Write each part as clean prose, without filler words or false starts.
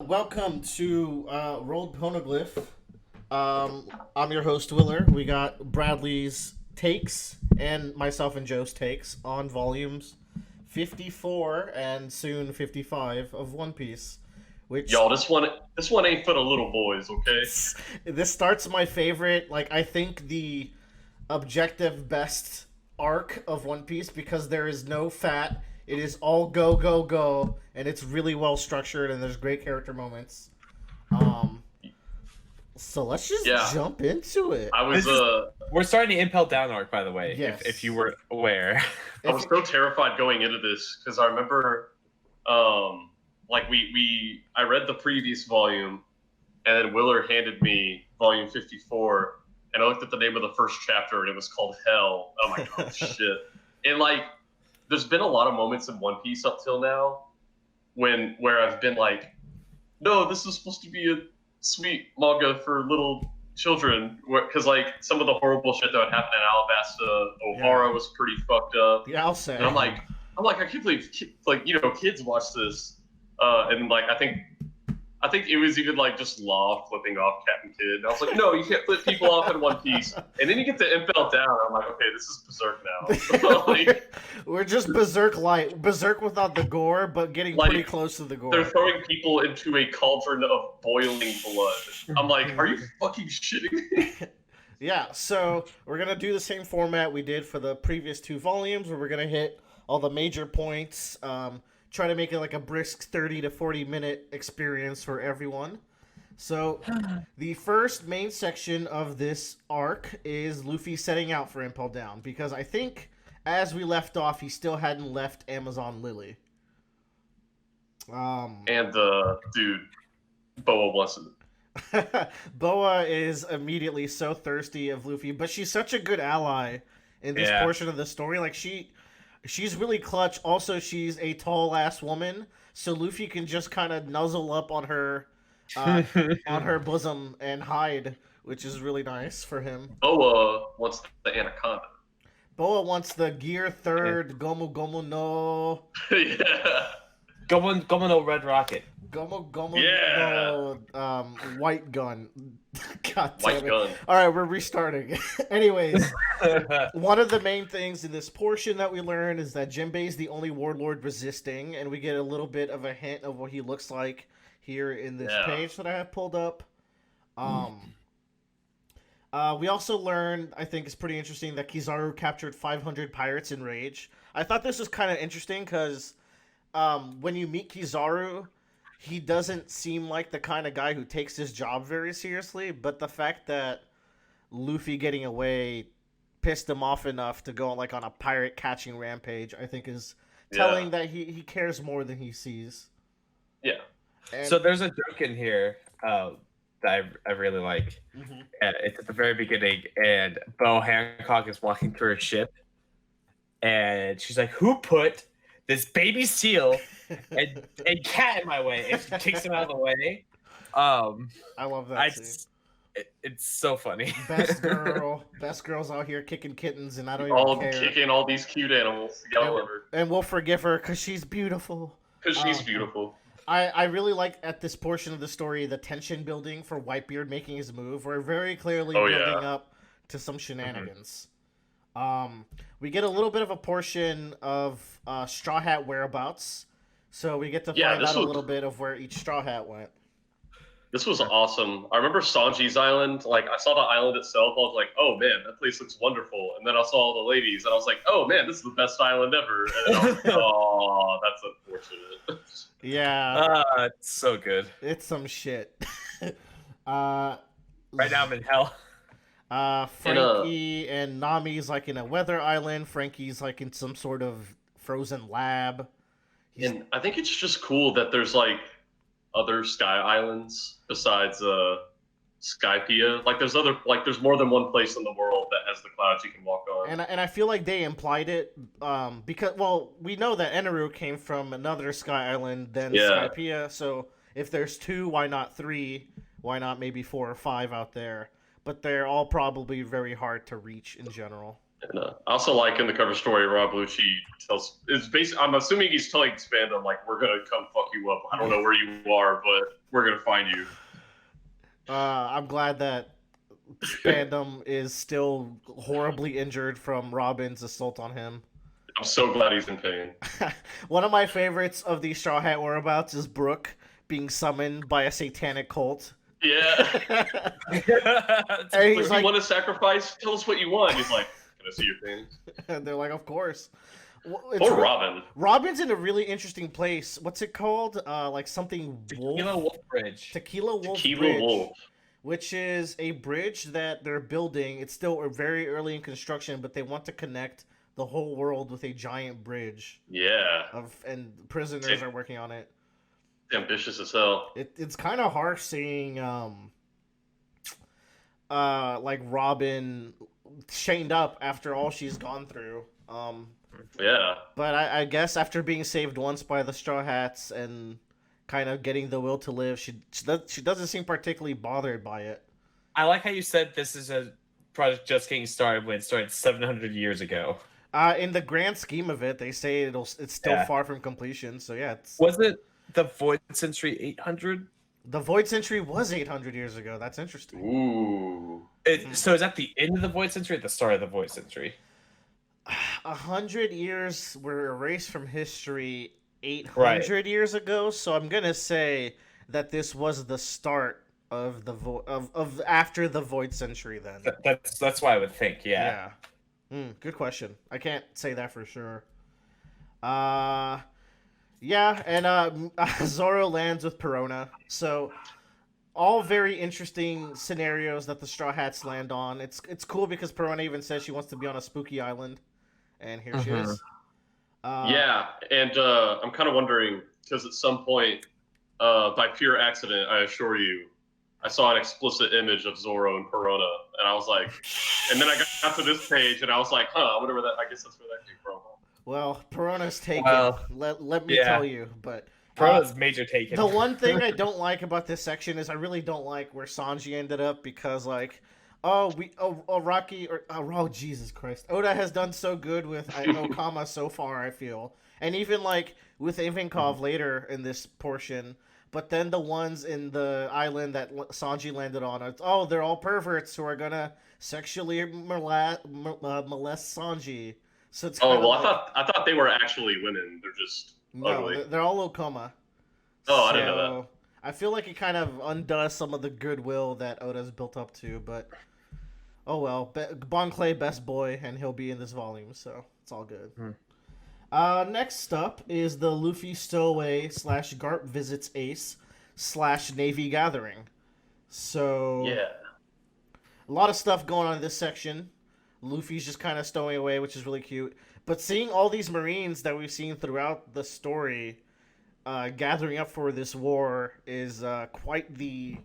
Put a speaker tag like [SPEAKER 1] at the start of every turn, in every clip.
[SPEAKER 1] Welcome to Rolled Poneglyph. I'm your host, Willer. We got Bradley's takes and myself and Joe's takes on volumes 54 and soon 55 of One Piece. Which
[SPEAKER 2] Y'all, this one ain't for the little boys, okay?
[SPEAKER 1] this starts my favorite, like, I think the objective best arc of One Piece because there is no fat. It is all go go go, and it's really well structured, and there's great character moments. Um, so let's just
[SPEAKER 2] Yeah,
[SPEAKER 1] jump into it.
[SPEAKER 2] I was
[SPEAKER 3] This is we're starting the Impel down arc, by the way.
[SPEAKER 1] Yes.
[SPEAKER 3] If you were aware.
[SPEAKER 2] I was so terrified going into this because I remember, like I read the previous volume, and then Willer handed me volume 54, and I looked at the name of the first chapter, and it was called Hell. Oh my god, shit! And like, there's been a lot of moments in One Piece up till now where I've been like, no, this is supposed to be a sweet manga for little children, because like some of the horrible shit that would happen in Alabasta, O'Hara was pretty fucked up,
[SPEAKER 1] Yeah, I'll say.
[SPEAKER 2] and I'm like, I can't believe kids watch this, and like I think it was even like just Law flipping off Captain Kidd. And I was like, no, you can't flip people off in One Piece. And then you get the Impel down. I'm like, okay, this is Berserk now. Like,
[SPEAKER 1] We're just Berserk light. Berserk without the gore, but getting
[SPEAKER 2] Like,
[SPEAKER 1] pretty close to the gore.
[SPEAKER 2] they're throwing people into a cauldron of boiling blood. I'm like, are you fucking shitting me?
[SPEAKER 1] Yeah, so we're gonna do the same format we did for the previous two volumes, where we're gonna hit all the major points. Try to make it like a brisk 30 to 40 minute experience for everyone. So, the first main section of this arc is Luffy setting out for Impel Down, because I think as we left off, he still hadn't left Amazon Lily.
[SPEAKER 2] And dude, Boa wants it.
[SPEAKER 1] Boa is immediately so thirsty of Luffy, but she's such a good ally in this
[SPEAKER 3] Yeah.
[SPEAKER 1] portion of the story. Like she's really clutch. Also, she's a tall ass woman, so Luffy can just kind of nuzzle up on her bosom and hide, which is really nice for him.
[SPEAKER 2] Boa wants the anaconda.
[SPEAKER 1] Boa wants the Gear Third Gomu Gomu no
[SPEAKER 2] Yeah.
[SPEAKER 3] Gomu no Red Rocket.
[SPEAKER 1] Gomu Gomu
[SPEAKER 2] Yeah.
[SPEAKER 1] no White Gun. God damn
[SPEAKER 2] White
[SPEAKER 1] it.
[SPEAKER 2] gun.
[SPEAKER 1] All right, we're restarting. Anyways, one of the main things in this portion that we learn is that Jinbe is the only warlord resisting, and we get a little bit of a hint of what he looks like here in this
[SPEAKER 2] Yeah.
[SPEAKER 1] page that I have pulled up. We also learned, I think it's pretty interesting, that Kizaru captured 500 pirates in Rage. I thought this was kind of interesting because when you meet Kizaru, he doesn't seem like the kind of guy who takes his job very seriously, but the fact that Luffy getting away pissed him off enough to go like on a pirate catching rampage, I think is telling that he cares more than he sees.
[SPEAKER 2] Yeah.
[SPEAKER 1] And,
[SPEAKER 3] So there's a joke in here that I really like.
[SPEAKER 1] Mhm.
[SPEAKER 3] It's at the very beginning, and Bo Hancock is walking through her ship, and she's like, "Who put this baby seal and cat in my way?" And she kicks him out of the way.
[SPEAKER 1] I love that
[SPEAKER 3] I
[SPEAKER 1] scene.
[SPEAKER 3] it's so funny.
[SPEAKER 1] Best girls out here kicking kittens, and I don't
[SPEAKER 2] All
[SPEAKER 1] even care.
[SPEAKER 2] kicking all these cute animals. You gotta love her.
[SPEAKER 1] And we'll forgive her because she's beautiful.
[SPEAKER 2] Because she's beautiful.
[SPEAKER 1] I really like at this portion of the story the tension building for Whitebeard making his move. We're very clearly building up to some shenanigans. We get a little bit of a portion of Straw Hat whereabouts, so we get to find out a little bit of where each Straw Hat went.
[SPEAKER 2] This was awesome. I remember Sanji's island. Like, I saw the island itself. I was like, oh, man, that place looks wonderful. And then I saw all the ladies, and I was like, oh, man, this is the best island ever. And I was like, oh, that's unfortunate.
[SPEAKER 1] Yeah,
[SPEAKER 3] It's so good.
[SPEAKER 1] it's some shit.
[SPEAKER 3] Right now I'm in hell.
[SPEAKER 1] Frankie and Nami's like in a weather island. Frankie's like in some sort of frozen lab.
[SPEAKER 2] And I think it's just cool that there's, like, other sky islands besides Skypiea. Like, there's more than one place in the world that has the clouds you can walk on.
[SPEAKER 1] And I feel like they implied it because, well, we know that Eneru came from another sky island than Skypiea, so if there's two, why not three? Why not maybe 4 or 5 out there? But they're all probably very hard to reach in general.
[SPEAKER 2] And I also like in the cover story, Rob Lucci tells is basically. I'm assuming he's telling Spandam like, "We're gonna come fuck you up. I don't know where you are, but we're gonna find you."
[SPEAKER 1] I'm glad that Spandam is still horribly injured from Robin's assault on him.
[SPEAKER 2] I'm so glad he's in pain.
[SPEAKER 1] One of my favorites of these Straw Hat whereabouts is Brooke being summoned by a satanic cult.
[SPEAKER 2] Yeah.
[SPEAKER 1] And he's
[SPEAKER 2] If you
[SPEAKER 1] like,
[SPEAKER 2] want to sacrifice, tell us what you want. He's like, "Can I see your things?"
[SPEAKER 1] and they're like, of course.
[SPEAKER 2] Or Robin.
[SPEAKER 1] Robin's in a really interesting place. What's it called? Like something
[SPEAKER 3] Tequila Wolf Bridge.
[SPEAKER 1] Tequila Wolf
[SPEAKER 2] Tequila
[SPEAKER 1] Bridge,
[SPEAKER 2] Wolf.
[SPEAKER 1] which is a bridge that they're building. It's still very early in construction, but they want to connect the whole world with a giant bridge.
[SPEAKER 2] Yeah.
[SPEAKER 1] And prisoners are working on it.
[SPEAKER 2] Ambitious as hell.
[SPEAKER 1] It's kind of harsh seeing like Robin chained up after all she's gone through.
[SPEAKER 2] Yeah.
[SPEAKER 1] But I guess after being saved once by the Straw Hats and kind of getting the will to live, she doesn't seem particularly bothered by it.
[SPEAKER 3] I like how you said this is a project just getting started when it started 700 years ago.
[SPEAKER 1] In the grand scheme of it, they say it's still far from completion. So yeah,
[SPEAKER 3] Was it the Void Century 800?
[SPEAKER 1] The Void Century was 800 years ago. That's interesting.
[SPEAKER 2] Ooh.
[SPEAKER 3] So is that the end of the Void Century or the start of the Void Century?
[SPEAKER 1] 100 years were erased from history 800 years ago, so I'm gonna say that this was the start of the of after the Void Century. Then
[SPEAKER 3] that's why I would think. Yeah.
[SPEAKER 1] Good question. I can't say that for sure. Yeah, and Zoro lands with Perona. So all very interesting scenarios that the Straw Hats land on. It's cool because Perona even says she wants to be on a spooky island, and here she is.
[SPEAKER 2] Yeah, and I'm kind of wondering because at some point, by pure accident, I assure you, I saw an explicit image of Zoro and Perona, and I was like, and then I got to this page, and I was like, huh, I wonder where that. I guess that's where that came from.
[SPEAKER 1] Well, Perona's taken. Let me tell you, but
[SPEAKER 3] Perona's major taken.
[SPEAKER 1] The one thing I don't like about this section is I really don't like where Sanji ended up because like, Rocky or Jesus Christ, Oda has done so good with Okama so far. I feel, and even like with Ivankov later in this portion. But then the ones in the island that Sanji landed on, they're all perverts who are gonna sexually molest Sanji. So it's
[SPEAKER 2] I thought they were actually women. They're just ugly.
[SPEAKER 1] They're all Okama.
[SPEAKER 2] I didn't know that.
[SPEAKER 1] I feel like it kind of undoes some of the goodwill that Oda's built up to, but oh well. Bon Clay best boy, and he'll be in this volume, so it's all good. Next up is the Luffy Stowaway / Garp Visits Ace / Navy Gathering. So
[SPEAKER 2] yeah,
[SPEAKER 1] a lot of stuff going on in this section. Luffy's just kind of stowing away, which is really cute. But seeing all these Marines that we've seen throughout the story gathering up for this war is quite the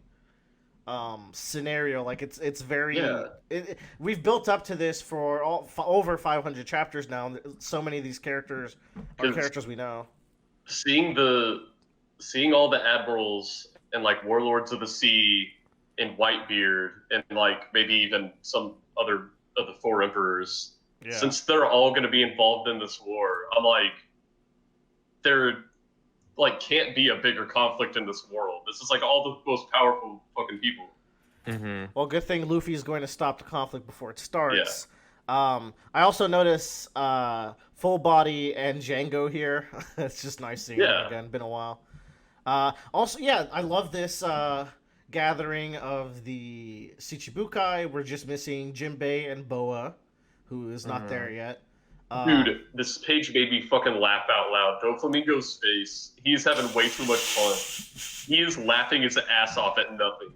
[SPEAKER 1] scenario. Like it's very. Yeah. We've built up to this for over 500 chapters now. And so many of these characters are characters we know.
[SPEAKER 2] Seeing all the admirals and like warlords of the sea in Whitebeard and like maybe even some other of the four emperors, since they're all going to be involved in this war, I'm like, there like can't be a bigger conflict in this world. This is like all the most powerful fucking people.
[SPEAKER 1] Well, good thing Luffy is going to stop the conflict before it starts. I also notice Full Body and Django here. It's just nice seeing them again. Been a while. Also, I love this gathering of the Shichibukai. We're just missing Jinbe and Boa, who is not there yet.
[SPEAKER 2] Dude, this page made me fucking laugh out loud. Doflamingo's face. He's having way too much fun. He is laughing his ass off at nothing.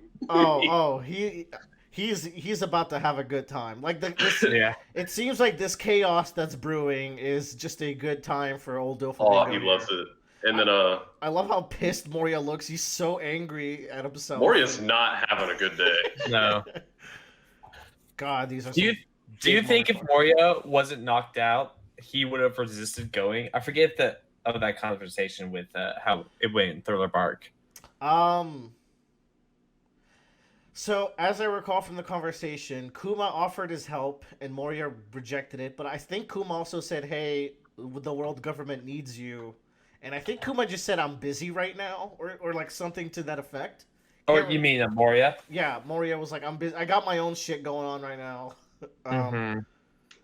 [SPEAKER 1] He's about to have a good time. Like it seems like this chaos that's brewing is just a good time for old Doflamingo.
[SPEAKER 2] Oh, he loves it. And then
[SPEAKER 1] I love how pissed Moria looks. He's so angry at himself.
[SPEAKER 2] Moria's not having a good day.
[SPEAKER 3] No.
[SPEAKER 1] God, these are.
[SPEAKER 3] Do you think if Moria wasn't knocked out, he would have resisted going? I forget that conversation with how it went in Thriller Bark.
[SPEAKER 1] So So, as I recall from the conversation, Kuma offered his help and Moria rejected it. But I think Kuma also said, "Hey, the world government needs you," and I think Kuma just said, "I'm busy right now," or like something to that effect.
[SPEAKER 3] Or
[SPEAKER 1] Can't
[SPEAKER 3] you mean Moria?
[SPEAKER 1] Yeah, Moria was like, "I'm busy. I got my own shit going on right now." um,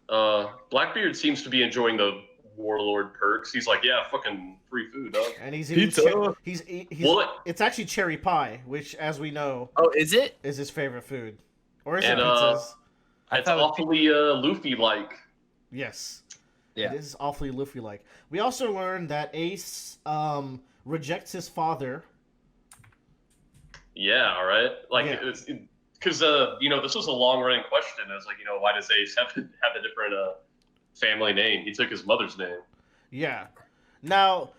[SPEAKER 3] Mm-hmm.
[SPEAKER 2] Blackbeard seems to be enjoying the warlord perks. He's like, yeah, fucking free food, dog.
[SPEAKER 1] and he's eating.
[SPEAKER 3] Pizza.
[SPEAKER 1] He's.
[SPEAKER 2] Well,
[SPEAKER 1] It's actually cherry pie, which, as we know,
[SPEAKER 3] Oh, is it?
[SPEAKER 1] is his favorite food, or is it
[SPEAKER 2] And,
[SPEAKER 1] pizzas?
[SPEAKER 3] I
[SPEAKER 2] it's
[SPEAKER 3] thought it was
[SPEAKER 2] awfully Luffy-like.
[SPEAKER 1] Yes.
[SPEAKER 3] Yeah.
[SPEAKER 1] It is awfully Luffy-like. We also learned that Ace rejects his father.
[SPEAKER 2] Yeah, all right. Like,
[SPEAKER 1] Yeah.
[SPEAKER 2] because this was a long-running question. It was like, why does Ace have a different family name? He took his mother's name.
[SPEAKER 1] Yeah. Now,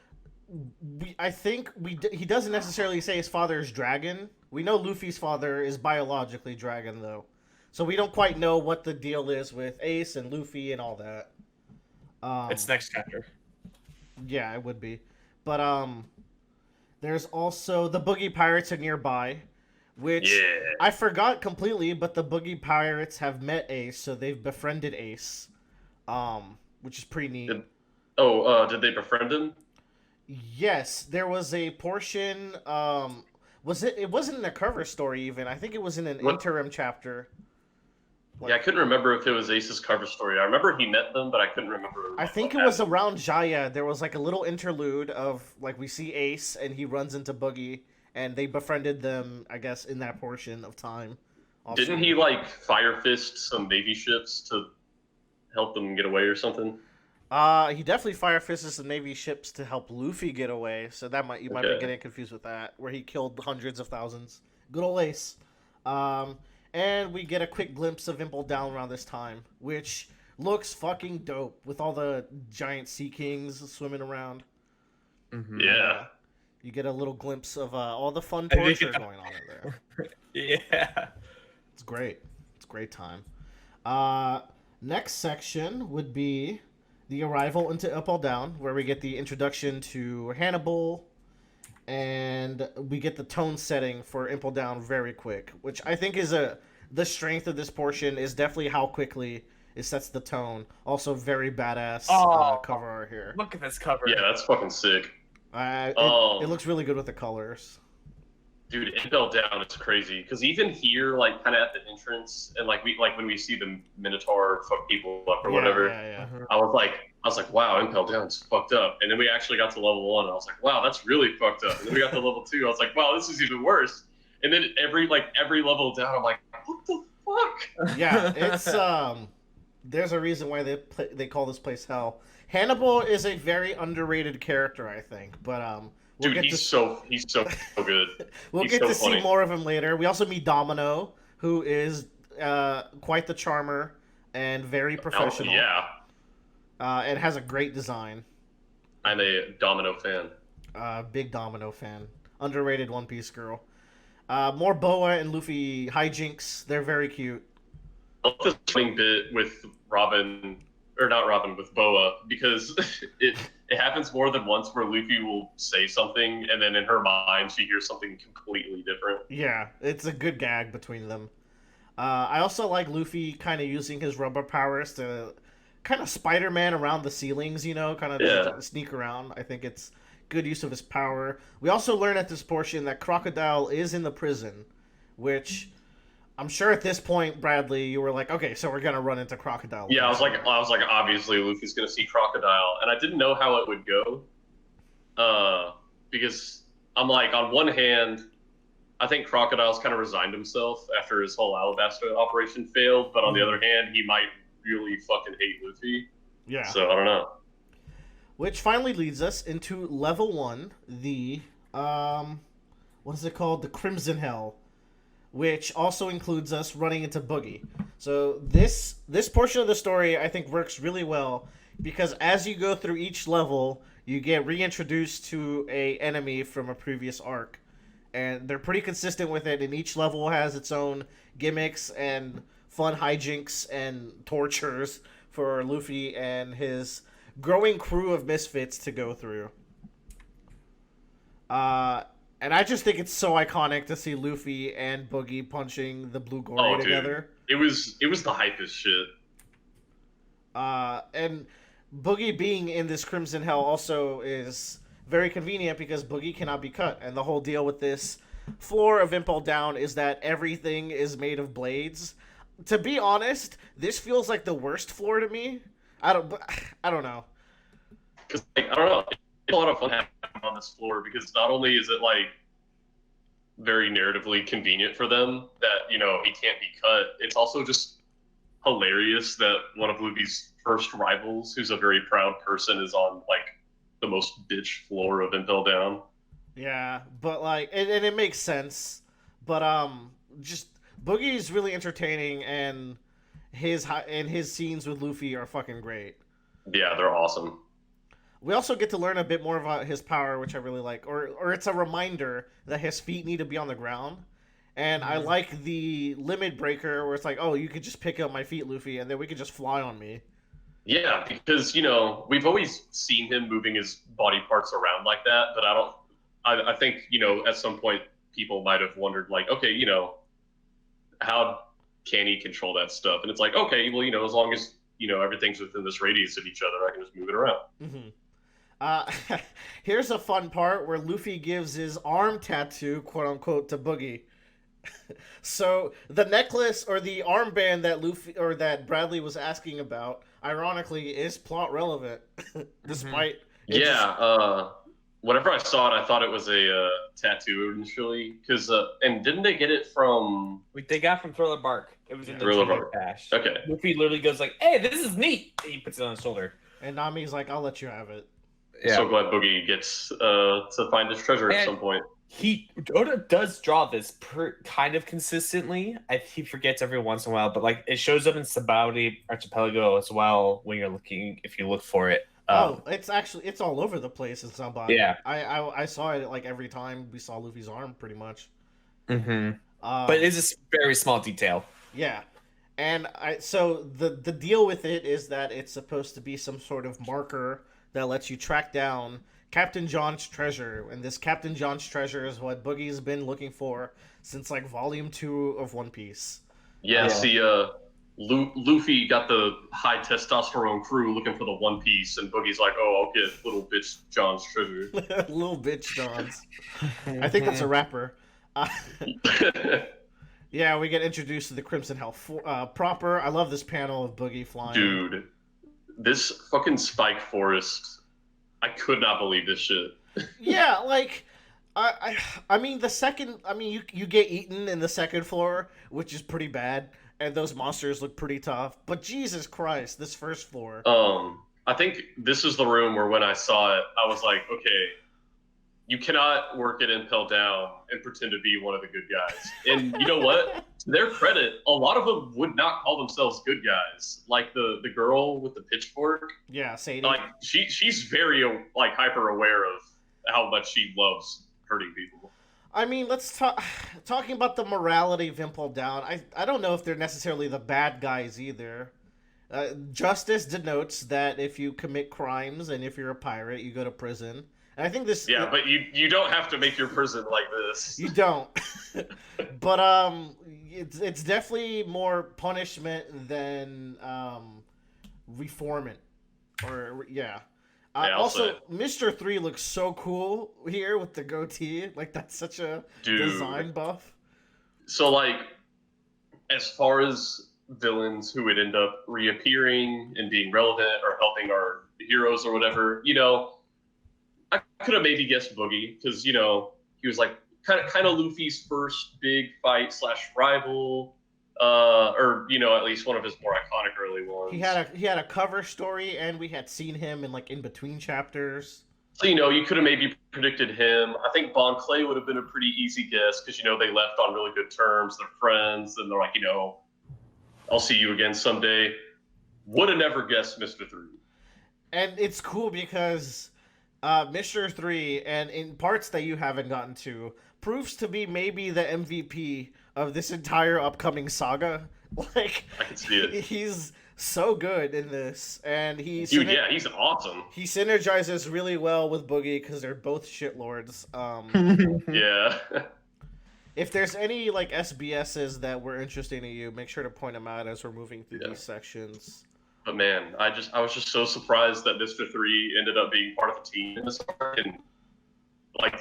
[SPEAKER 1] I think he doesn't necessarily say his father is Dragon. We know Luffy's father is biologically Dragon, though. So we don't quite know what the deal is with Ace and Luffy and all that.
[SPEAKER 3] It's next chapter.
[SPEAKER 1] Yeah, it would be. But there's also the Boogie Pirates are nearby, which
[SPEAKER 2] Yeah.
[SPEAKER 1] I forgot completely, but the Boogie Pirates have met Ace, so they've befriended Ace. Which is pretty neat.
[SPEAKER 2] Did they befriend him?
[SPEAKER 1] Yes, there was a portion it wasn't in a cover story even. I think it was in an
[SPEAKER 2] What?
[SPEAKER 1] interim chapter.
[SPEAKER 2] Yeah, I couldn't remember if it was Ace's cover story. I remember he met them, but I couldn't remember.
[SPEAKER 1] I think it was around Jaya. There was like a little interlude of like we see Ace and he runs into Boogie and they befriended them, I guess, in that portion of time. Also.
[SPEAKER 2] Didn't he like fire fist some Navy ships to help them get away or something?
[SPEAKER 1] He definitely fire fisted some Navy ships to help Luffy get away. So that might be
[SPEAKER 2] Okay.
[SPEAKER 1] getting confused with that, where he killed hundreds of thousands. Good old Ace. And we get a quick glimpse of Impel Down around this time, which looks fucking dope with all the giant sea kings swimming around.
[SPEAKER 3] Mm-hmm.
[SPEAKER 2] Yeah.
[SPEAKER 1] You get a little glimpse of all the fun
[SPEAKER 3] I think-
[SPEAKER 1] torture going on in there.
[SPEAKER 3] Yeah.
[SPEAKER 1] It's great. It's a great time. Next section would be the arrival into Impel Down, where we get the introduction to Hannibal, and we get the tone setting for Impel Down very quick, which I think is the strength of this portion is definitely how quickly it sets the tone. Also, very badass cover art here.
[SPEAKER 3] Look at this cover.
[SPEAKER 2] Yeah, that's fucking sick.
[SPEAKER 1] It looks really good with the colors.
[SPEAKER 2] Dude, Impel Down is crazy because even here, like kind of at the entrance, and like when we see the Minotaur fuck people up or whatever,
[SPEAKER 1] Yeah.
[SPEAKER 2] I was like, wow, Impel Down's fucked up. And then we actually got to level 1, and I was like, wow, that's really fucked up. And then we got to level 2, I was like, wow, this is even worse. And then every level down, I'm like, what the fuck?
[SPEAKER 1] Yeah, it's there's a reason why they call this place hell. Hannibal is a very underrated character, I think, but we'll
[SPEAKER 2] Dude,
[SPEAKER 1] get
[SPEAKER 2] he's so good.
[SPEAKER 1] we'll
[SPEAKER 2] he's
[SPEAKER 1] get
[SPEAKER 2] so
[SPEAKER 1] to
[SPEAKER 2] funny.
[SPEAKER 1] see more of him later. We also meet Domino, who is quite the charmer and very professional.
[SPEAKER 2] Oh, yeah,
[SPEAKER 1] and has a great design.
[SPEAKER 2] I'm a Domino fan.
[SPEAKER 1] Big Domino fan. Underrated One Piece girl. More Boa and Luffy hijinks. They're very cute.
[SPEAKER 2] I love this funny bit with with Boa, because it happens more than once where Luffy will say something and then in her mind she hears something completely different.
[SPEAKER 1] Yeah, it's a good gag between them. I also like Luffy kind of using his rubber powers to kind of Spider-Man around the ceilings, kind of sneak around. I think it's good use of his power. We also learn at this portion that Crocodile is in the prison, which I'm sure at this point, Bradley, you were like, okay, so we're gonna run into Crocodile.
[SPEAKER 2] Yeah, I was like, obviously Luffy's gonna see Crocodile, and I didn't know how it would go, because I'm like, on one hand, I think Crocodile's kind of resigned himself after his whole Alabasta operation failed, but on the other hand, he might really fucking hate Luffy.
[SPEAKER 1] Yeah.
[SPEAKER 2] So I don't know.
[SPEAKER 1] Which finally leads us into level 1, the what is it called? The Crimson Hell, which also includes us running into Boogie. So this portion of the story I think works really well because as you go through each level, you get reintroduced to a enemy from a previous arc. And they're pretty consistent with it, and each level has its own gimmicks and fun hijinks and tortures for Luffy and his growing crew of misfits to go through. And I just think it's so iconic to see Luffy and Boogie punching the Blue Gory
[SPEAKER 2] Oh,
[SPEAKER 1] together.
[SPEAKER 2] dude, it was the hypest shit.
[SPEAKER 1] And Boogie being in this Crimson Hell also is very convenient because Boogie cannot be cut. And the whole deal with this floor of Impel Down is that everything is made of blades. To be honest, this feels like the worst floor to me. I don't know.
[SPEAKER 2] Because like, I don't know, it's a lot of fun happening on this floor because not only is it like very narratively convenient for them that he can't be cut, it's also just hilarious that one of Luffy's first rivals, who's a very proud person, is on like the most bitch floor of Impel Down.
[SPEAKER 1] Yeah, but like, and it makes sense. But just Boogie's really entertaining, and his scenes with Luffy are fucking great.
[SPEAKER 2] Yeah, they're awesome.
[SPEAKER 1] We also get to learn a bit more about his power, which I really like. Or it's a reminder that his feet need to be on the ground. And I like the limit breaker where it's like, oh, you could just pick up my feet, Luffy, and then we could just fly on me.
[SPEAKER 2] Yeah, because we've always seen him moving his body parts around like that, but I think at some point people might have wondered like, okay, how can he control that stuff? And it's like, okay, well, as long as everything's within this radius of each other, I can just move it around.
[SPEAKER 1] Mm-hmm. Here's a fun part where Luffy gives his arm tattoo, quote unquote, to Boogie. So the necklace or the armband that Luffy or that Bradley was asking about, ironically, is plot relevant, despite.
[SPEAKER 2] Whenever I saw it, I thought it was a tattoo initially, because and didn't they get it from?
[SPEAKER 3] They got from Thriller Bark. It was in the
[SPEAKER 2] Thriller
[SPEAKER 3] Jinbe
[SPEAKER 2] Bark.
[SPEAKER 3] cache.
[SPEAKER 2] Okay.
[SPEAKER 3] Luffy literally goes like, "Hey, this is neat." And he puts it on his shoulder.
[SPEAKER 1] And Nami's like, "I'll let you have it."
[SPEAKER 3] Yeah.
[SPEAKER 2] So glad Boogie gets to find his treasure at some point.
[SPEAKER 3] Oda does draw this kind of consistently. He forgets every once in a while, but like it shows up in Sabaody Archipelago as well when you're looking, if you look for it.
[SPEAKER 1] It's all over the place in Sabaody.
[SPEAKER 3] Yeah,
[SPEAKER 1] I saw it like every time we saw Luffy's arm, pretty much.
[SPEAKER 3] Mm-hmm. But it's a very small detail.
[SPEAKER 1] Yeah, and so the deal with it is that it's supposed to be some sort of marker that lets you track down Captain John's treasure, and this Captain John's treasure is what Boogie's been looking for since like Volume 2 of One Piece.
[SPEAKER 2] Yeah, see, Luffy got the high testosterone crew looking for the One Piece, and Boogie's like, "Oh, I'll get little bitch John's treasure."
[SPEAKER 1] Little bitch John's. I think that's a rapper. Yeah, we get introduced to the Crimson Hell proper. I love this panel of Boogie flying.
[SPEAKER 2] Dude, this fucking Spike Forest. I could not believe this shit.
[SPEAKER 1] Yeah, like, I mean, you get eaten in the second floor, which is pretty bad, and those monsters look pretty tough. But Jesus Christ, this first floor.
[SPEAKER 2] I think this is the room where when I saw it, I was like, okay, you cannot work at Impel Down and pretend to be one of the good guys. And you know what? To their credit, a lot of them would not call themselves good guys. Like the girl with the pitchfork.
[SPEAKER 1] Yeah, Sadie.
[SPEAKER 2] Like she's very like hyper aware of how much she loves hurting people.
[SPEAKER 1] I mean, let's talking about the morality of Impel Down. I don't know if they're necessarily the bad guys either. Justice denotes that if you commit crimes and if you're a pirate, you go to prison. And I think this.
[SPEAKER 2] Yeah, but you don't have to make your prison like this.
[SPEAKER 1] You don't. But it's definitely more punishment than reformment. Or yeah. Also, Mr. 3 looks so cool here with the goatee. Like that's such a design buff. So
[SPEAKER 2] like, as far as villains who would end up reappearing and being relevant or helping our heroes or whatever, I could have maybe guessed Boogie because he was like kind of Luffy's first big fight / rival, or at least one of his more iconic early ones.
[SPEAKER 1] He had a cover story, and we had seen him in like in between chapters.
[SPEAKER 2] So you could have maybe predicted him. I think Bon Clay would have been a pretty easy guess because they left on really good terms. They're friends, and they're like I'll see you again someday. Would have never guessed Mr. 3.
[SPEAKER 1] And it's cool because. Mr. 3, and in parts that you haven't gotten to, proves to be maybe the MVP of this entire upcoming saga. Like,
[SPEAKER 2] I can see it.
[SPEAKER 1] He's so good in this, and
[SPEAKER 2] Dude, yeah, he's awesome.
[SPEAKER 1] he synergizes really well with Boogie because they're both shitlords.
[SPEAKER 2] Yeah.
[SPEAKER 1] If there's any like SBSs that were interesting to you, make sure to point them out as we're moving through
[SPEAKER 2] Yeah.
[SPEAKER 1] these sections.
[SPEAKER 2] But man, I was just so surprised that Mr. 3 ended up being part of the team in this arc, and like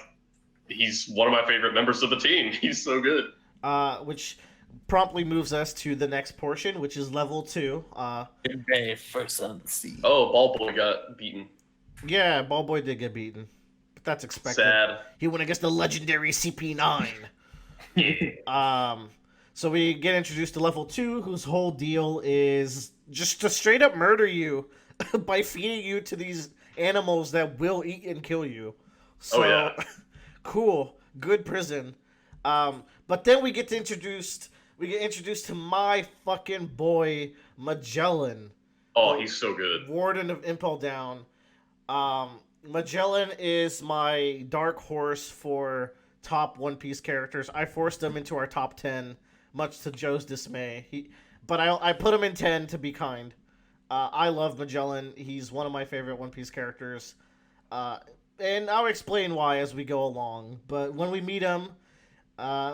[SPEAKER 2] he's one of my favorite members of the team. He's so good.
[SPEAKER 1] Which promptly moves us to the next portion, which is level 2.
[SPEAKER 3] Jinbe first on the scene.
[SPEAKER 2] Oh, Ball Boy got beaten.
[SPEAKER 1] Yeah, Ballboy did get beaten, but that's expected.
[SPEAKER 2] Sad.
[SPEAKER 1] He went against the legendary CP9. So we get introduced to level 2, whose whole deal is just to straight up murder you by feeding you to these animals that will eat and kill you. So,
[SPEAKER 2] Oh, yeah.
[SPEAKER 1] Cool, good prison. But then we get introduced to my fucking boy Magellan,
[SPEAKER 2] Oh, he's so good.
[SPEAKER 1] Warden of Impel Down. Magellan is my dark horse for top One Piece characters. I forced him into our top 10, much to Joe's dismay. But I put him in 10 to be kind. I love Magellan. He's one of my favorite One Piece characters. And I'll explain why as we go along. But when we meet him,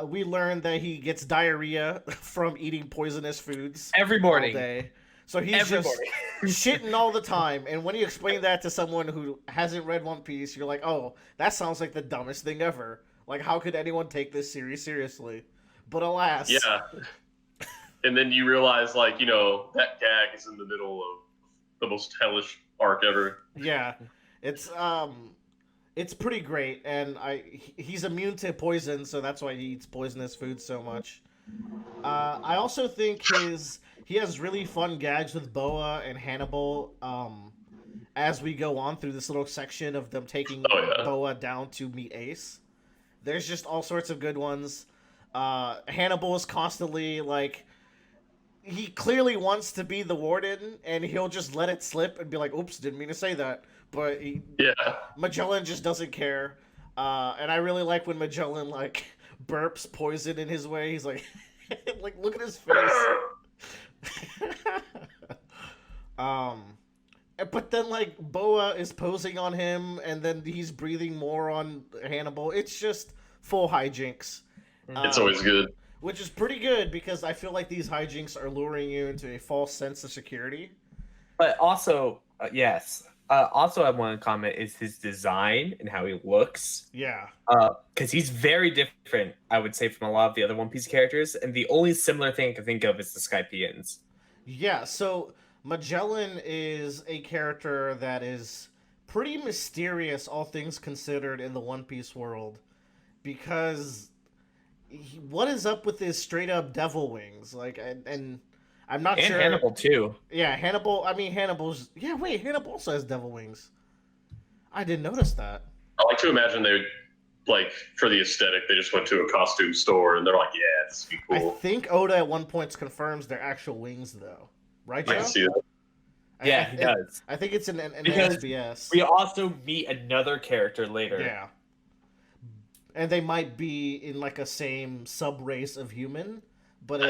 [SPEAKER 1] we learn that he gets diarrhea from eating poisonous foods
[SPEAKER 3] Every morning.
[SPEAKER 1] all day. So he's
[SPEAKER 3] Every
[SPEAKER 1] just
[SPEAKER 3] morning.
[SPEAKER 1] shitting all the time. And when you explain that to someone who hasn't read One Piece, you're like, oh, that sounds like the dumbest thing ever. Like, how could anyone take this series seriously? But alas.
[SPEAKER 2] Yeah. And then you realize, like, that gag is in the middle of the most hellish arc ever.
[SPEAKER 1] Yeah. It's pretty great, and he's immune to poison, so that's why he eats poisonous foods so much. I also think he has really fun gags with Boa and Hannibal as we go on through this little section of them taking Boa down to meet Ace. There's just all sorts of good ones. Hannibal is constantly like, he clearly wants to be the warden, and he'll just let it slip and be like, oops, didn't mean to say that. But Magellan just doesn't care. And I really like when Magellan like burps poison in his way. He's like, like, look at his face. But then like Boa is posing on him, and then he's breathing more on Hannibal. It's just full hijinks.
[SPEAKER 2] It's always good.
[SPEAKER 1] Which is pretty good because I feel like these hijinks are luring you into a false sense of security.
[SPEAKER 3] But also, yes. Also, I want to comment is his design and how he looks.
[SPEAKER 1] Yeah.
[SPEAKER 3] Because he's very different, I would say, from a lot of the other One Piece characters. And the only similar thing I can think of is the Skypians.
[SPEAKER 1] Yeah, so Magellan is a character that is pretty mysterious, all things considered, in the One Piece world. Because what is up with his straight-up devil wings? Like, and I'm not sure.
[SPEAKER 3] And Hannibal, too.
[SPEAKER 1] Yeah, Hannibal. I mean, Hannibal's... Yeah, wait, Hannibal also has devil wings. I didn't notice that.
[SPEAKER 2] I like to imagine they, like, for the aesthetic, they just went to a costume store and they're like, yeah, this would be cool.
[SPEAKER 1] I think Oda at one point confirms their actual wings, though. Right, Joe?
[SPEAKER 2] I can see that.
[SPEAKER 3] Yeah, he does.
[SPEAKER 1] I think it's an
[SPEAKER 3] Because
[SPEAKER 1] SBS.
[SPEAKER 3] we also meet another character later.
[SPEAKER 1] Yeah. And they might be in, like, a same sub-race of human, but...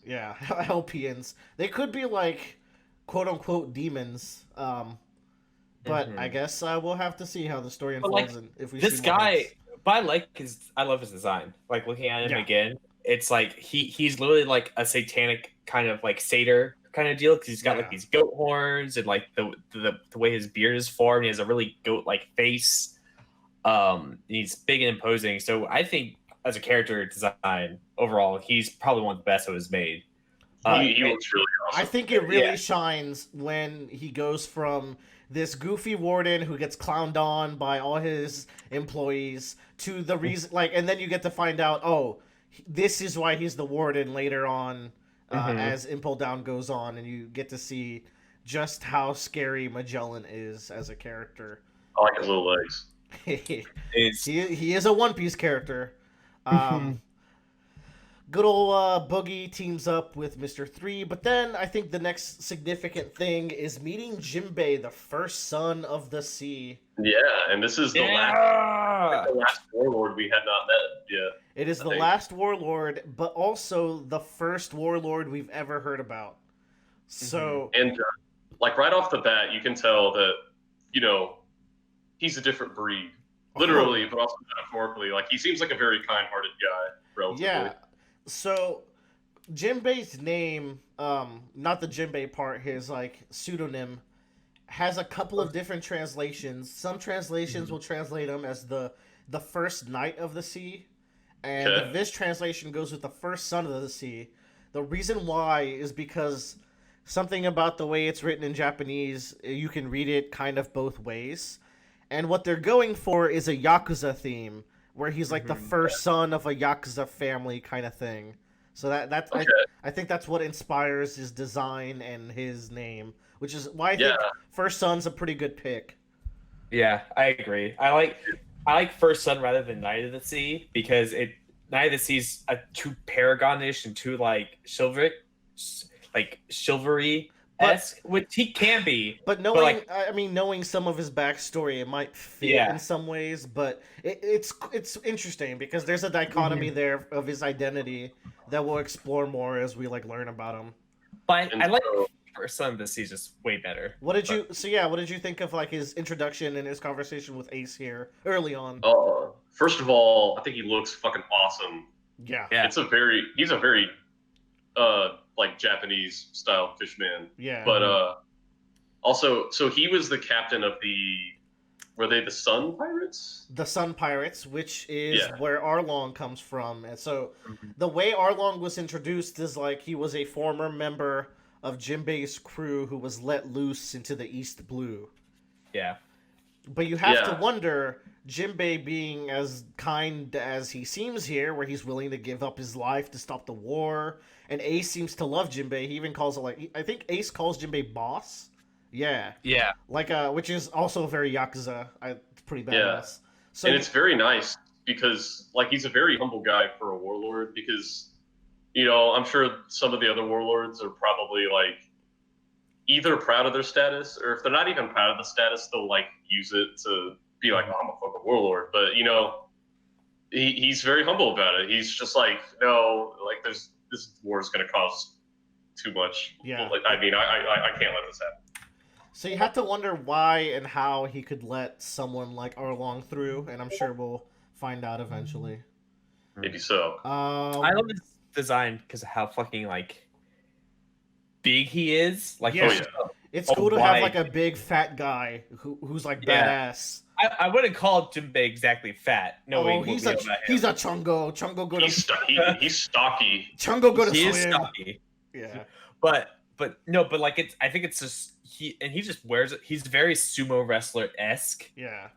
[SPEAKER 1] Yeah, Helpians. They could be like, quote unquote, demons. But I guess we'll have to see how the story unfolds. And if we
[SPEAKER 3] this
[SPEAKER 1] see more
[SPEAKER 3] guy,
[SPEAKER 1] hits.
[SPEAKER 3] but I love his design. Like looking at him again, it's like he's literally like a satanic kind of like satyr kind of deal because he's got like these goat horns and like the way his beard is formed. He has a really goat like face. He's big and imposing. So I think, as a character design overall, he's probably one of the best that was made.
[SPEAKER 2] He looks really awesome.
[SPEAKER 1] I think it really shines when he goes from this goofy warden who gets clowned on by all his employees to the reason, like, and then you get to find out, oh, this is why he's the warden later on, as Impel Down goes on, and you get to see just how scary Magellan is as a character.
[SPEAKER 2] I like his little legs.
[SPEAKER 1] He is a One Piece character. Good old Boogie teams up with Mr. 3, but then I think the next significant thing is meeting Jinbe, the first son of the sea.
[SPEAKER 2] Yeah, and this is the last warlord we had not met yet.
[SPEAKER 1] It is the last warlord, but also the first warlord we've ever heard about. So
[SPEAKER 2] And like right off the bat, you can tell that he's a different breed, literally, but also metaphorically. Like he seems like a very kind-hearted guy, relatively.
[SPEAKER 1] yeah. So Jinbei's name, not the Jinbei part, his like pseudonym, has a couple of different translations. Some translations will translate him as the first knight of the sea, and
[SPEAKER 2] Okay.
[SPEAKER 1] this translation goes with the first son of the sea. The reason why is because something about the way it's written in Japanese, you can read it kind of both ways. And what they're going for is a Yakuza theme, where he's like the first son of a Yakuza family kind of thing. So that's
[SPEAKER 2] Okay.
[SPEAKER 1] I think that's what inspires his design and his name, which is why I
[SPEAKER 2] Yeah.
[SPEAKER 1] think First Son's a pretty good pick.
[SPEAKER 3] Yeah, I agree. I like First Son rather than Knight of the Sea because Knight of the Sea's too paragonish and too like chivalry esque, which he can be.
[SPEAKER 1] But knowing some of his backstory, it might fit in some ways. But it's interesting because there's a dichotomy there of his identity that we'll explore more as we like learn about him.
[SPEAKER 3] But I like First Son of the Sea just way better.
[SPEAKER 1] What did you think of like his introduction and his conversation with Ace here early on?
[SPEAKER 2] First of all, I think he looks fucking awesome.
[SPEAKER 1] Yeah.
[SPEAKER 2] He's a very like Japanese style fishman.
[SPEAKER 1] Yeah.
[SPEAKER 2] But also, so he was the captain of were they the Sun Pirates?
[SPEAKER 1] The Sun Pirates, which is where Arlong comes from. And so the way Arlong was introduced is like he was a former member of Jinbei's crew who was let loose into the East Blue.
[SPEAKER 3] Yeah.
[SPEAKER 1] But you have to wonder, Jinbei being as kind as he seems here, where he's willing to give up his life to stop the war, and Ace seems to love Jinbei. He even calls it I think Ace calls Jinbei boss. Yeah.
[SPEAKER 3] Yeah.
[SPEAKER 1] Like which is also very Yakuza. It's pretty badass.
[SPEAKER 2] Yeah.
[SPEAKER 1] So
[SPEAKER 2] and it's very nice because like he's a very humble guy for a warlord because I'm sure some of the other warlords are probably like either proud of their status or if they're not even proud of the status, they'll like use it to be like, oh, I'm a fucking warlord. But he's very humble about it. He's just like, no, like this war is going to cost too much.
[SPEAKER 1] Yeah.
[SPEAKER 2] Like, I mean, I can't let this happen.
[SPEAKER 1] So you have to wonder why and how he could let someone like Arlong through, and I'm sure we'll find out eventually.
[SPEAKER 2] Maybe so.
[SPEAKER 3] I love his design because of how fucking like big he is. Like,
[SPEAKER 1] it's cool to have like a big fat guy who's like badass.
[SPEAKER 3] I wouldn't call Jinbei exactly fat. No,
[SPEAKER 1] he's a chungo. Chungo go to
[SPEAKER 2] he's stocky.
[SPEAKER 1] Chungo go to
[SPEAKER 3] he
[SPEAKER 1] swim.
[SPEAKER 3] Is stocky.
[SPEAKER 1] Yeah,
[SPEAKER 3] but like I think it's just he just wears it. He's very sumo wrestler esque.
[SPEAKER 1] Yeah.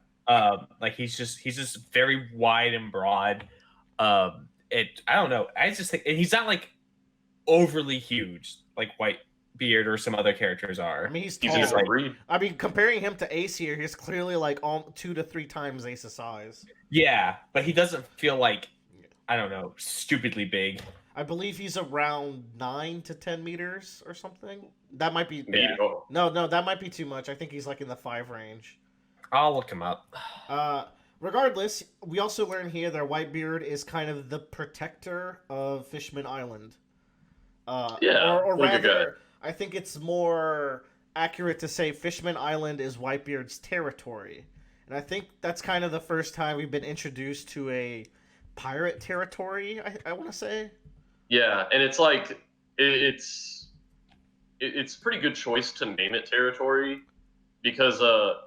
[SPEAKER 3] Like he's just very wide and broad. I don't know. I just think, and he's not like overly huge like Whitebeard or some other characters are.
[SPEAKER 1] I mean, he's tall.
[SPEAKER 2] He's in a different breed.
[SPEAKER 1] I mean, comparing him to Ace here, he's clearly like 2 to 3 times Ace's size.
[SPEAKER 3] Yeah, but he doesn't feel like, I don't know, stupidly big.
[SPEAKER 1] I believe he's around 9 to 10 meters or something. That might be no, that might be too much. I think he's like in the 5 range.
[SPEAKER 3] I'll look him up.
[SPEAKER 1] Regardless, we also learn here that Whitebeard is kind of the protector of Fishman Island. Or rather, I think it's more accurate to say Fishman Island is Whitebeard's territory. And I think that's kind of the first time we've been introduced to a pirate territory, I want to say.
[SPEAKER 2] Yeah, and it's like, it's a pretty good choice to name it territory because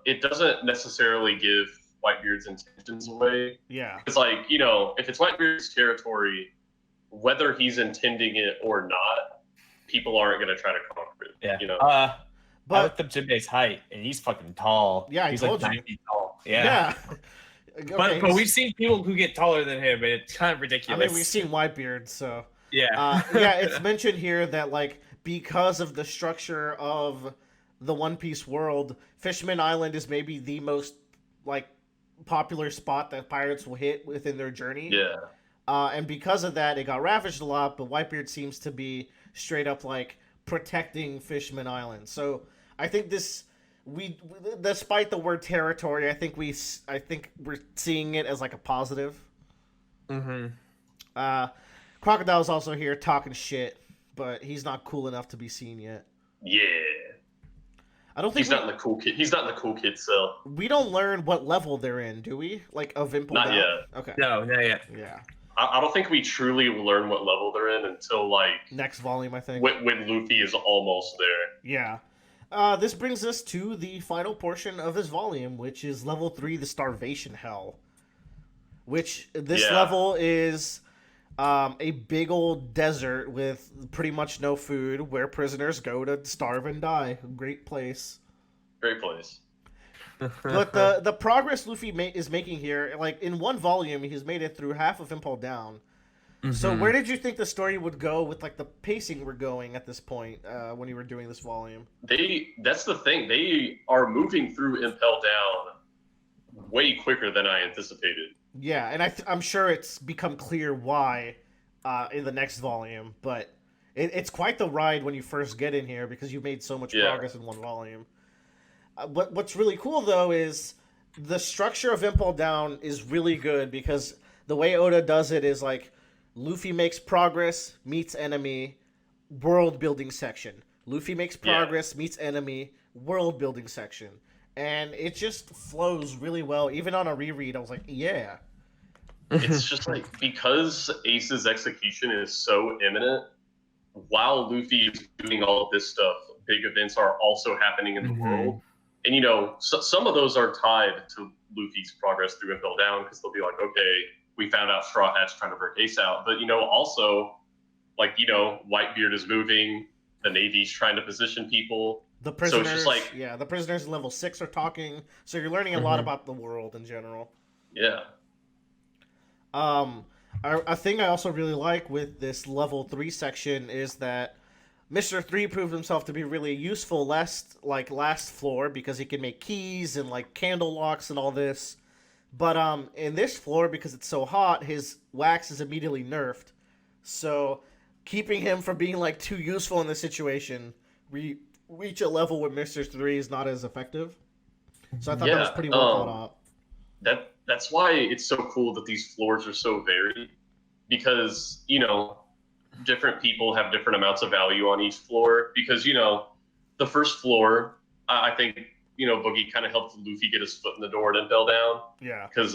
[SPEAKER 2] it doesn't necessarily give Whitebeard's intentions away.
[SPEAKER 1] Yeah.
[SPEAKER 2] It's like, if it's Whitebeard's territory, whether he's intending it or not, people aren't going to try to conquer it.
[SPEAKER 3] Yeah. But I looked up Jinbei's height, and he's fucking tall.
[SPEAKER 1] Yeah,
[SPEAKER 3] he's like 9 feet tall. Yeah.
[SPEAKER 1] Okay,
[SPEAKER 3] but we've seen people who get taller than him, and it's kind of ridiculous.
[SPEAKER 1] I mean, we've seen Whitebeard, so
[SPEAKER 3] yeah.
[SPEAKER 1] It's mentioned here that like because of the structure of the One Piece world, Fishman Island is maybe the most like popular spot that pirates will hit within their journey.
[SPEAKER 2] Yeah.
[SPEAKER 1] And because of that, it got ravaged a lot. But Whitebeard seems to be straight up like protecting Fishman Island. So I think despite the word territory, I think we're seeing it as like a positive.
[SPEAKER 3] Mm-hmm.
[SPEAKER 1] Crocodile's also here talking shit, but he's not cool enough to be seen yet.
[SPEAKER 2] Yeah.
[SPEAKER 1] I don't think
[SPEAKER 2] He's not in the cool kid. He's not in the cool kid cell.
[SPEAKER 1] we don't learn what level they're in, do we? Like of Impel
[SPEAKER 2] Not
[SPEAKER 1] Down?
[SPEAKER 2] yet.
[SPEAKER 1] Okay.
[SPEAKER 3] No, not yet.
[SPEAKER 1] Yeah.
[SPEAKER 2] I don't think we truly learn what level they're in until like
[SPEAKER 1] Next volume, I think.
[SPEAKER 2] when Luffy is almost there.
[SPEAKER 1] Yeah. This brings us to the final portion of this volume, which is level 3, the Starvation Hell. Which this
[SPEAKER 2] Yeah.
[SPEAKER 1] level is a big old desert with pretty much no food, where prisoners go to starve and die. Great place.
[SPEAKER 2] Great place.
[SPEAKER 1] But the progress Luffy is making here, like in one volume, he's made it through half of Impel Down. So where did you think the story would go with like the pacing we're going at this point when you were doing this volume?
[SPEAKER 2] That's the thing. They are moving through Impel Down way quicker than I anticipated.
[SPEAKER 1] Yeah, and I'm sure it's become clear why in the next volume, but it's quite the ride when you first get in here because you made so much progress in one volume. What's really cool though is the structure of Impel Down is really good because the way Oda does it is like Luffy makes progress, meets enemy, world building section. Luffy makes progress, meets enemy, world building section. And it just flows really well. Even on a reread, I was like, yeah.
[SPEAKER 2] It's just like because Ace's execution is so imminent, while Luffy is doing all of this stuff, big events are also happening in the world. And you know, some of those are tied to Luffy's progress through Impel Down because they'll be like, okay, we found out Straw Hat's trying to break Ace out. But you know, also, like, you know, Whitebeard is moving, the Navy's trying to position people.
[SPEAKER 1] The prisoners,
[SPEAKER 2] so it's just like,
[SPEAKER 1] the prisoners in level 6 are talking, so you're learning a lot about the world in general.
[SPEAKER 2] Yeah.
[SPEAKER 1] A thing I also really like with this level 3 section is that Mr. 3 proved himself to be really useful last floor because he can make keys and like candle locks and all this. But in this floor, because it's so hot, his wax is immediately nerfed. So keeping him from being like too useful in this situation, reach a level where Mr. 3 is not as effective. So I thought that was pretty well thought out.
[SPEAKER 2] That's why it's so cool that these floors are so varied, because, you know, different people have different amounts of value on each floor. Because, you know, the first floor, I think, you know, Boogie kind of helped Luffy get his foot in the door at Impel Down.
[SPEAKER 1] Yeah.
[SPEAKER 2] Because,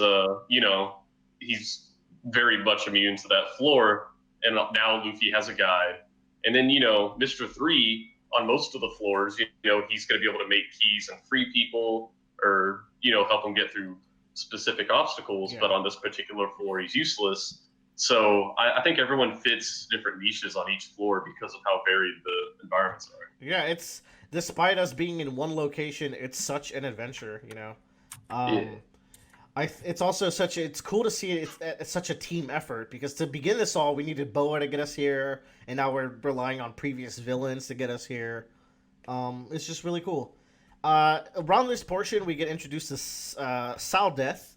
[SPEAKER 2] you know, he's very much immune to that floor, and now Luffy has a guide. And then, you know, Mr. 3, on most of the floors, you know, he's going to be able to make keys and free people, or, you know, help them get through specific obstacles. But on this particular floor, he's useless. So I think everyone fits different niches on each floor because of how varied the environments are.
[SPEAKER 1] Yeah, it's despite us being in one location, it's such an adventure, you know. It's also it's cool to see it's such a team effort, because to begin this all, we needed Boa to get us here, and now we're relying on previous villains to get us here. It's just really cool. Around this portion, we get introduced to Saldeth,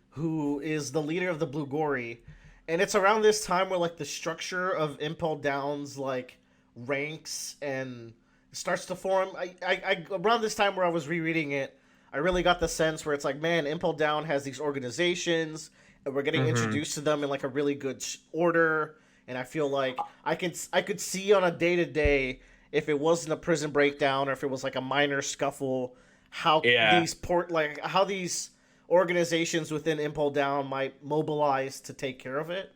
[SPEAKER 1] who is the leader of the Blue Gory. And it's around this time where like the structure of Impel Down's like ranks and starts to form. I around this time where I was rereading it, I really got the sense where it's like, man, Impel Down has these organizations, and we're getting introduced to them in like a really good order. And I feel like I could see on a day-to-day, if it wasn't a prison breakdown or if it was like a minor scuffle, how these organizations within Impel Down might mobilize to take care of it.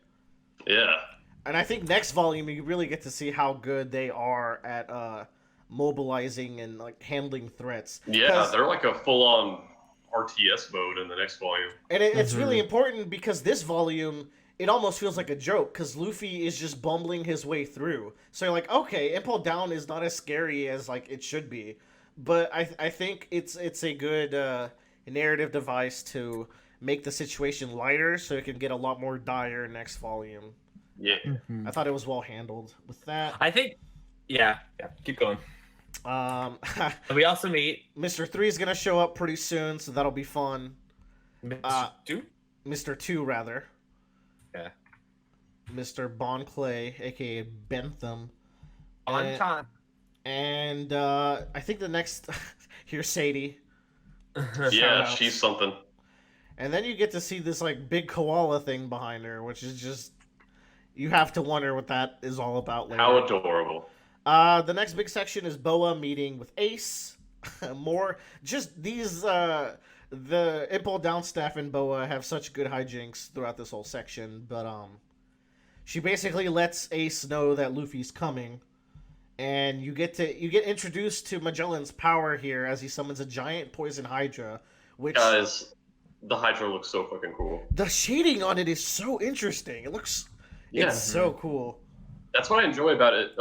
[SPEAKER 2] Yeah.
[SPEAKER 1] And I think next volume you really get to see how good they are at mobilizing and like handling threats.
[SPEAKER 2] Yeah, they're like a full-on RTS mode in the next volume.
[SPEAKER 1] And it's really important because this volume, it almost feels like a joke because Luffy is just bumbling his way through. So you're like, okay, Impel Down is not as scary as like it should be. But I think it's a good narrative device to make the situation lighter so it can get a lot more dire next volume.
[SPEAKER 2] Yeah.
[SPEAKER 1] I thought it was well handled with that.
[SPEAKER 3] I think, yeah, keep going. We also meet
[SPEAKER 1] Mr. 3 is gonna show up pretty soon, so that'll be fun.
[SPEAKER 3] Mr. 2?
[SPEAKER 1] Mr. 2, rather.
[SPEAKER 3] Yeah.
[SPEAKER 1] Mr. Bon Clay, aka Bentham.
[SPEAKER 3] On time.
[SPEAKER 1] And I think the next here's Sadie.
[SPEAKER 2] Yeah, she's something.
[SPEAKER 1] And then you get to see this like big koala thing behind her, which is just, you have to wonder what that is all about later.
[SPEAKER 2] How adorable.
[SPEAKER 1] The next big section is Boa meeting with Ace. More just these the Impel Down staff and Boa have such good hijinks throughout this whole section, but she basically lets Ace know that Luffy's coming, and you get introduced to Magellan's power here as he summons a giant poison Hydra, which
[SPEAKER 2] Guys, the Hydra looks so fucking cool.
[SPEAKER 1] the shading on it is so interesting. It's so cool.
[SPEAKER 2] That's what I enjoy about it.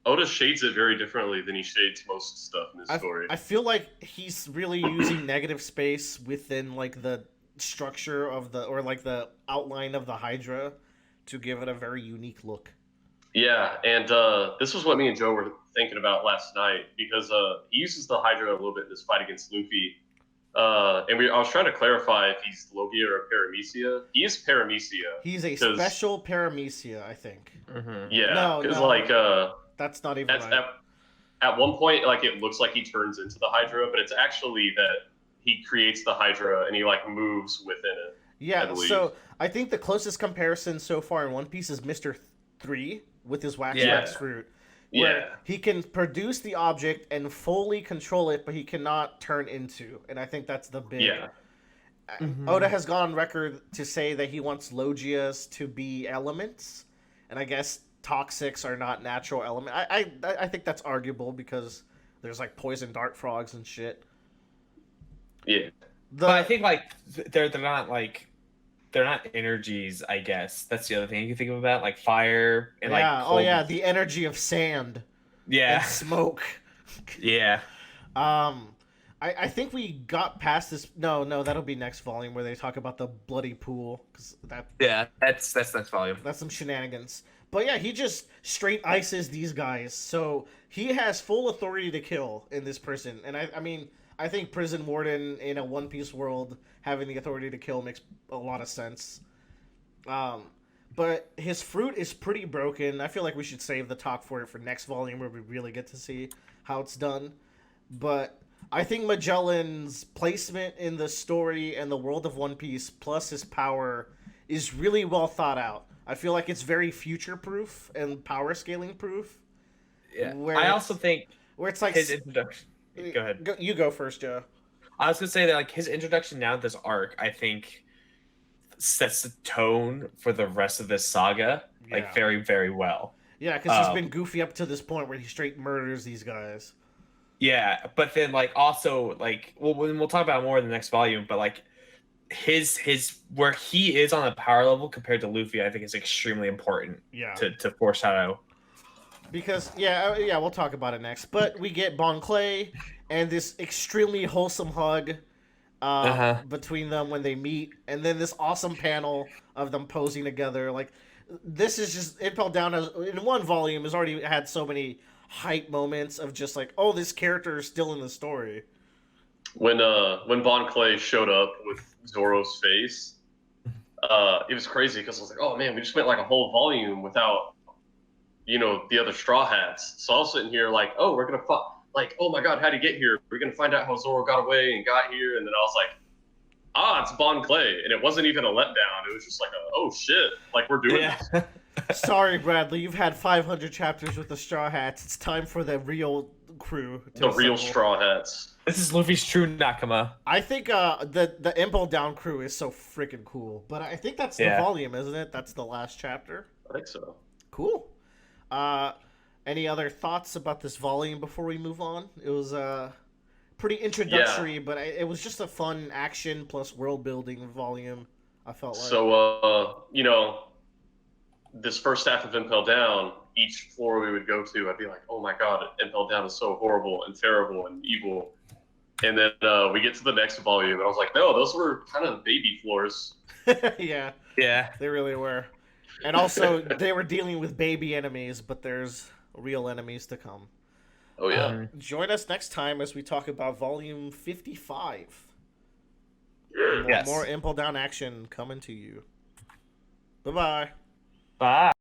[SPEAKER 2] Oda shades it very differently than he shades most stuff in his story.
[SPEAKER 1] I feel like he's really using negative space within like the structure of the outline of the Hydra to give it a very unique look.
[SPEAKER 2] Yeah, and this was what me and Joe were thinking about last night, because he uses the Hydra a little bit in this fight against Luffy. I was trying to clarify if he's Logia or Paramecia. He is Paramecia.
[SPEAKER 1] He's a special Paramecia, I think.
[SPEAKER 3] Mm-hmm.
[SPEAKER 2] Yeah, because
[SPEAKER 1] that's not even right.
[SPEAKER 2] At one point, like, it looks like he turns into the Hydra, but it's actually that he creates the Hydra and he like moves within it.
[SPEAKER 1] Yeah, so I think the closest comparison so far in One Piece is Mr. 3 with his wax fruit. Where he can produce the object and fully control it, but he cannot turn into. And I think that's the big...
[SPEAKER 2] Yeah.
[SPEAKER 1] Oda has gone on record to say that he wants Logias to be elements. And I guess toxics are not natural elements. I think that's arguable because there's like poison dart frogs and shit.
[SPEAKER 2] Yeah.
[SPEAKER 3] But I think like they're not energies, I guess. That's the other thing you can think about, like fire and like cold.
[SPEAKER 1] The energy of sand.
[SPEAKER 3] Yeah.
[SPEAKER 1] And smoke.
[SPEAKER 3] Yeah.
[SPEAKER 1] I think we got past this. No, that'll be next volume where they talk about the bloody pool, because
[SPEAKER 3] that's next volume.
[SPEAKER 1] That's some shenanigans. But yeah, he just straight ices these guys, so he has full authority to kill in this prison. And I mean, I think Prison Warden in a One Piece world having the authority to kill makes a lot of sense. But his fruit is pretty broken. I feel like we should save the talk for it for next volume where we really get to see how it's done. But I think Magellan's placement in the story and the world of One Piece, plus his power, is really well thought out. I feel like it's very future-proof and power scaling proof.
[SPEAKER 3] Yeah, I also think
[SPEAKER 1] where it's like
[SPEAKER 3] his introduction. Go ahead.
[SPEAKER 1] You go first, Joe.
[SPEAKER 3] I was gonna say that like his introduction now to this arc, I think, sets the tone for the rest of this saga like very, very well.
[SPEAKER 1] Yeah, because he's been goofy up to this point where he straight murders these guys.
[SPEAKER 3] Yeah, but then like also like we'll talk about it more in the next volume, but like his where he is on a power level compared to Luffy, I think is extremely important.
[SPEAKER 1] Yeah.
[SPEAKER 3] To foreshadow.
[SPEAKER 1] Because we'll talk about it next. But we get Bon Clay and this extremely wholesome hug between them when they meet, and then this awesome panel of them posing together. Like, this is just Impel Down in one volume has already had so many hype moments of just like, oh, this character is still in the story.
[SPEAKER 2] When Bon Clay showed up with Zoro's face, it was crazy because I was like, oh man, we just went like a whole volume without, the other Straw Hats. So I was sitting here like, oh, we're gonna like, oh my god, how'd he get here? We're gonna find out how Zoro got away and got here, and then I was like, it's Bon Clay, and it wasn't even a letdown. It was just like, oh shit, like we're doing this.
[SPEAKER 1] Sorry, Bradley, you've had 500 chapters with the Straw Hats. It's time for the real crew.
[SPEAKER 2] The real Straw Hats.
[SPEAKER 3] This is Luffy's true Nakama.
[SPEAKER 1] I think the Impel Down crew is so freaking cool. But I think that's the volume, isn't it? That's the last chapter.
[SPEAKER 2] I think so.
[SPEAKER 1] Cool. Any other thoughts about this volume before we move on? It was pretty introductory, but it was just a fun action plus world building volume. I felt like.
[SPEAKER 2] So this first half of Impel Down, each floor we would go to, I'd be like, oh my god, Impel Down is so horrible and terrible and evil. And then we get to the next volume, and I was like, no, those were kind of baby floors.
[SPEAKER 1] Yeah,
[SPEAKER 3] they
[SPEAKER 1] really were. And also, they were dealing with baby enemies, but there's real enemies to come.
[SPEAKER 2] Oh, yeah.
[SPEAKER 1] Join us next time as we talk about Volume 55. More Impel Down action coming to you. Bye-bye.
[SPEAKER 3] Bye.